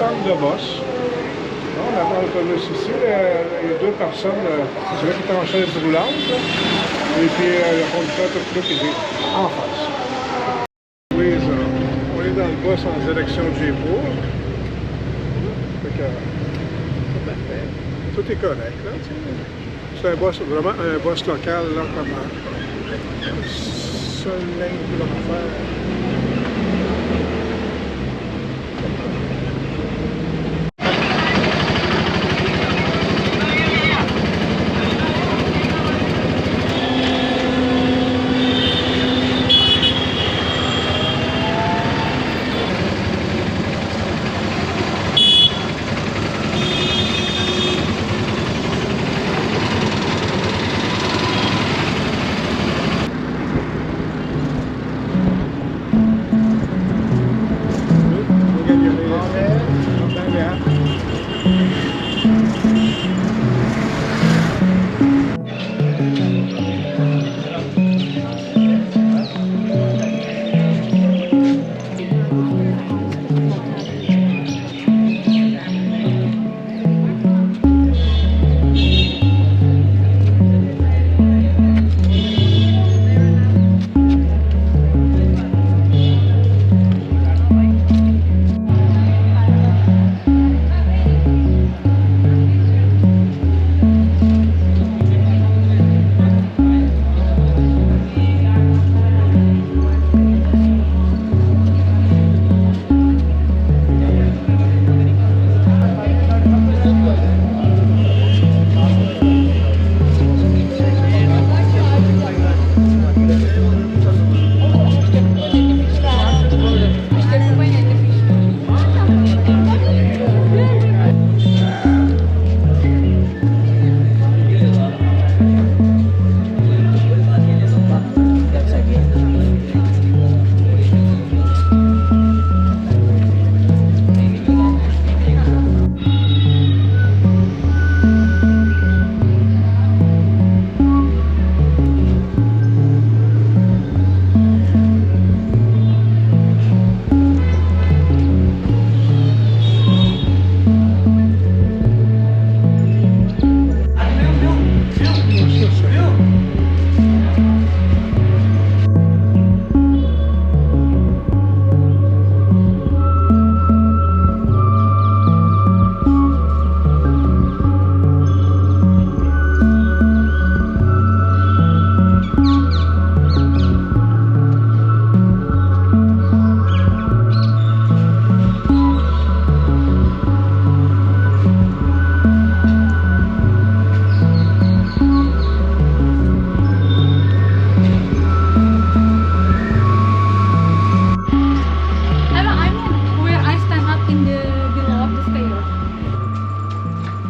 temple de Bosse. On attend l'autobus ici. Il y a deux personnes. C'est là qui étaient en chaise roulante. Là. Et puis le conducteur tuk-tuk qui est en face. Oui, ça. On est dans le Bosse en direction de Jaypur. Tout est correct, là, tu sais. C'est un boss, vraiment un boss local, là, comme seule ligne qu'ils vont faire.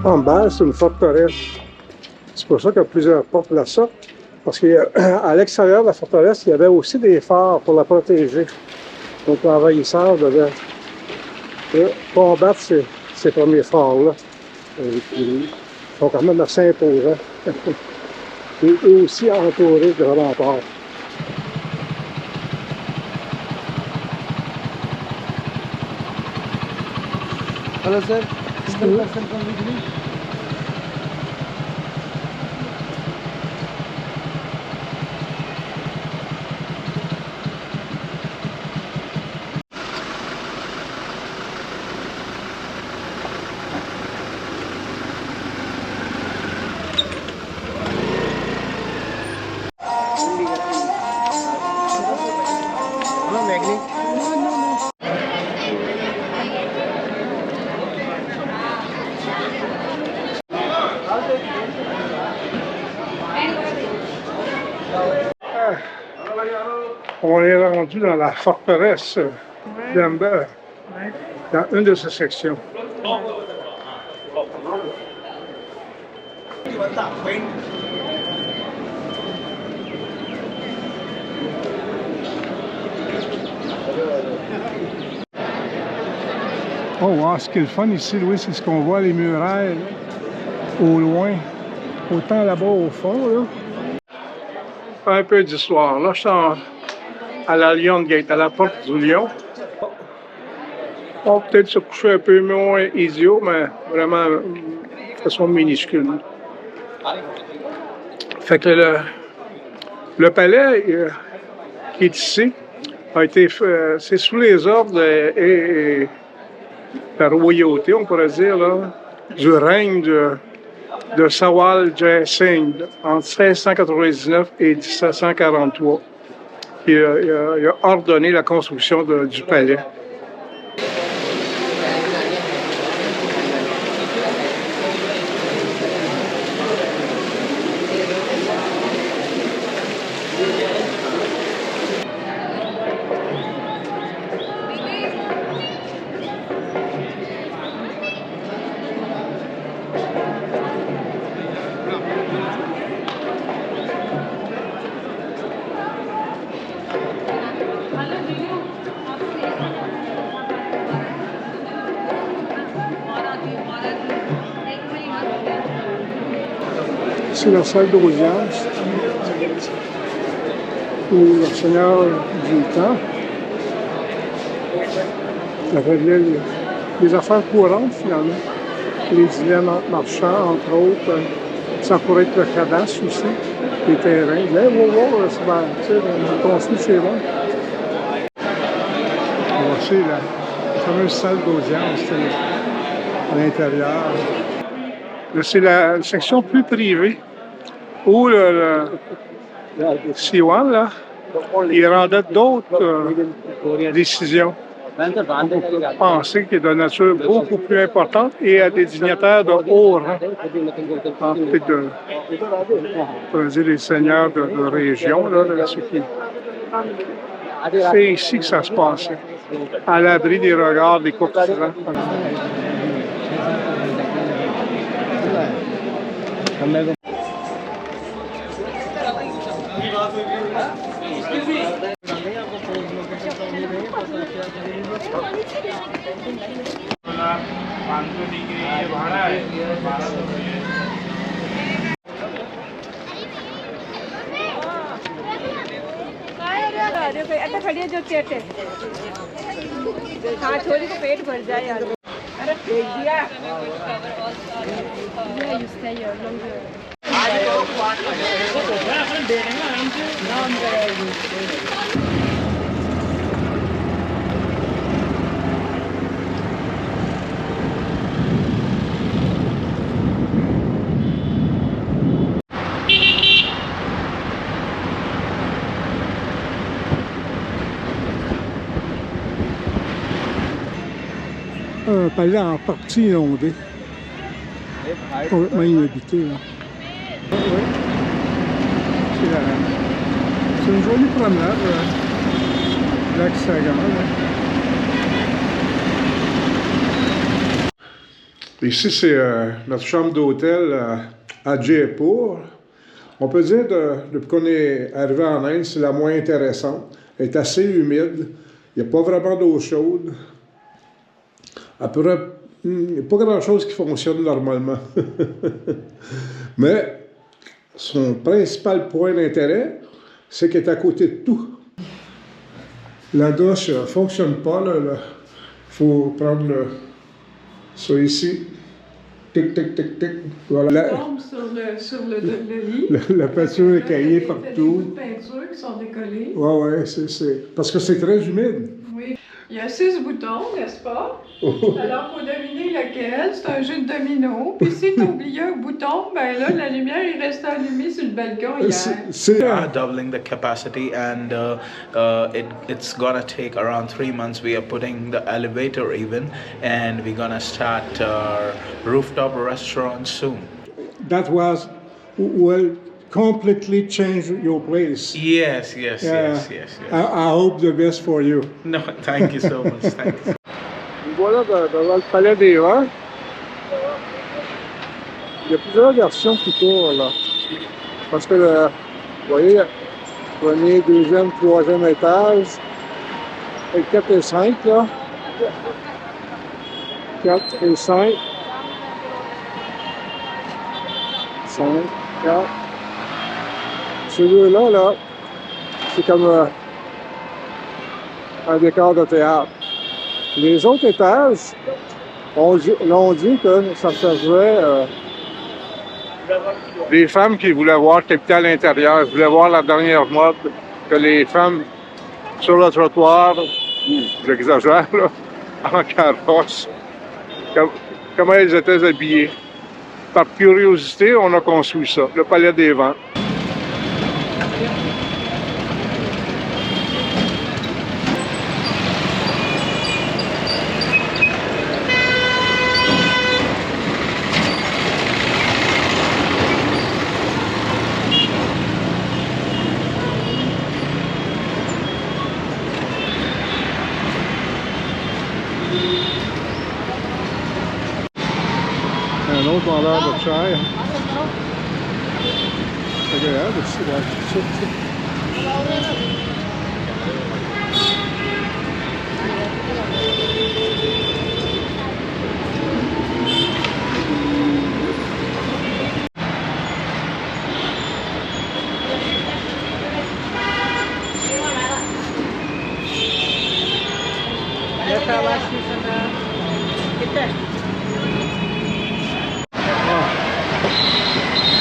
En bas, c'est une forteresse. C'est pour ça qu'il y a plusieurs portes de la sorte. Parce qu'à l'extérieur de la forteresse, il y avait aussi des phares pour la protéger. Donc l'envahisseur devait combattre ces premiers phares-là. Ils sont quand même assez imposants. Et eux aussi entourés de remparts. Hello sir, single person come with me. No magnet. On est rendu dans la forteresse d'Amber, dans une de ces sections. Oh, wow, ce qui est le fun ici, Louis, c'est ce qu'on voit les murailles là, au loin, autant là-bas au fond. Là. Un peu d'histoire. Là, je suis à la Lion Gate, à la porte du Lion. On peut-être se coucher un peu moins idiot, mais vraiment de façon minuscule. Fait que le palais qui est ici a été fait, c'est sous les ordres et la royauté, on pourrait dire, là, du règne de Sawal Jai Singh entre 1699 et 1743. Il a ordonné la construction du palais. C'est la salle d'audience où le seigneur du temps réglait les affaires courantes, finalement. Les dilemmes marchands, entre autres. Ça pourrait être le cadastre aussi, les terrains. Il disait, wow, c'est bien, tu sais, on construit chez moi. Voici la fameuse salle d'audience à l'intérieur. C'est la section plus privée où le Siwan, là, il rendait d'autres décisions. On peut penser qu'il est de nature beaucoup plus importante et à des dignitaires de haut rang. Peut-être on pourrait dire les seigneurs de région, là, c'est ici que ça se passait, à l'abri des regards des courtisans. अच्छा खड़ी है जो चेट है हाँ छोरी को पेट भर जाए यार अरे फेंक दिया you stay here longer Un palais en partie inondé, complètement inhabité. Là. Oui. C'est une jolie promenade, lac Sagan. Ici, c'est notre chambre d'hôtel à Jaipur. On peut dire, depuis qu'on est arrivé en Inde, c'est la moins intéressante. Elle est assez humide. Il n'y a pas vraiment d'eau chaude. Il n'y a pas grand-chose qui fonctionne normalement. Mais son principal point d'intérêt, c'est qu'elle est à côté de tout. La douche ne fonctionne pas. Il faut prendre ça ici. Tic, tic, tic, tic. Voilà. tombe sur le lit. La peinture est caillée partout. Des bouts de peinture qui sont décollés. Oui, c'est parce que c'est très humide. Oui. Il y a 6 boutons, n'est-ce pas? Alors, il faut deviner lequel. C'est un jeu de domino. Puis si tu oublies un bouton, ben là, la lumière est restée allumée sur le balcon hier. We are doubling the capacity and it's gonna take around 3 months. We are putting the elevator even and we're gonna start our rooftop restaurant soon. That was, well, completely changed your place. Yes. I hope the best for you. No, thank you so much. Thank you. Voilà devant le palais des Vents. Il y a plusieurs versions qui tournent là. Parce que, vous voyez, premier, deuxième, troisième étage. Et 4 et 5 là. 4 et 5. 5, 4. Celui-là, là, c'est comme un décor de théâtre. Les autres étages, on dit que ça servait les femmes qui voulaient voir Capitale intérieur, voulaient voir la dernière mode, que les femmes sur le trottoir, j'exagère là, en carrosse, comment elles étaient habillées. Par curiosité, on a construit ça, le Palais des Vents. Un autre vendeur de chai. C'est agréable aussi, là.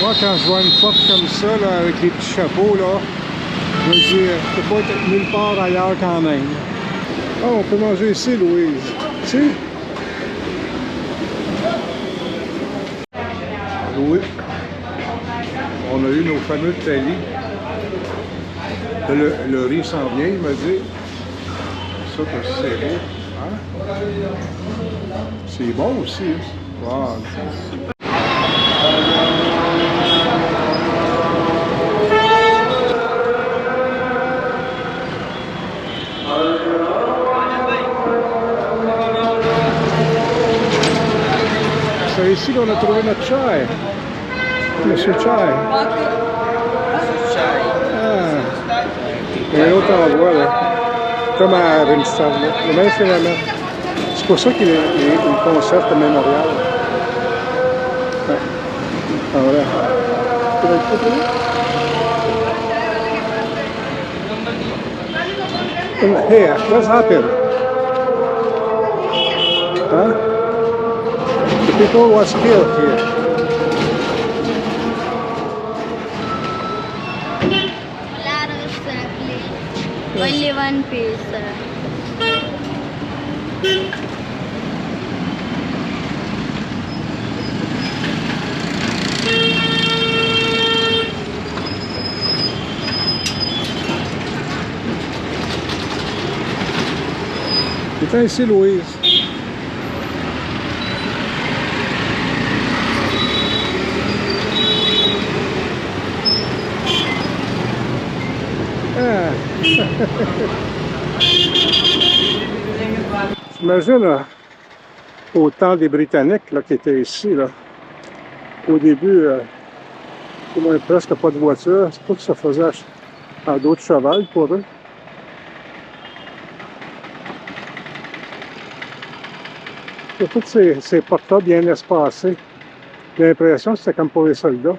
Moi, quand je vois une porte comme ça, là, avec les petits chapeaux, là, je me dis, je peux pas être nulle part ailleurs qu'en Inde. Ah, on peut manger ici, Louise. Ici? Oui. On a eu nos fameux talis. Le riz s'en vient, il m'a dit. Ça, c'est beau. Hein? C'est bon aussi. Hein? Wow. C'est ici qu'on a trouvé notre chai. Monsieur Chai. Ah. Il y a un autre endroit, là. Comme à Rimstad, là. Le même phénomène. C'est pour ça qu'il conserve le mémorial. Ouais. Ah, voilà. Here, what's happened? Huh? The people was killed here. Only one piece. Viens ici, Louise. Ah. J'imagine, là, au temps des Britanniques là, qui étaient ici, là, au début, il n'y avait presque pas de voiture. C'est pas que ça faisait en dos de cheval pour eux. Il y a tous ces portes-là bien espacés. J'ai l'impression que c'était comme pour les soldats.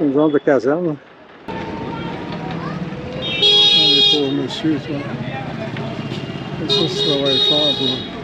Une genre de caserne. Les pauvres monsieur, ça. Et ça, ça va être fort pour eux.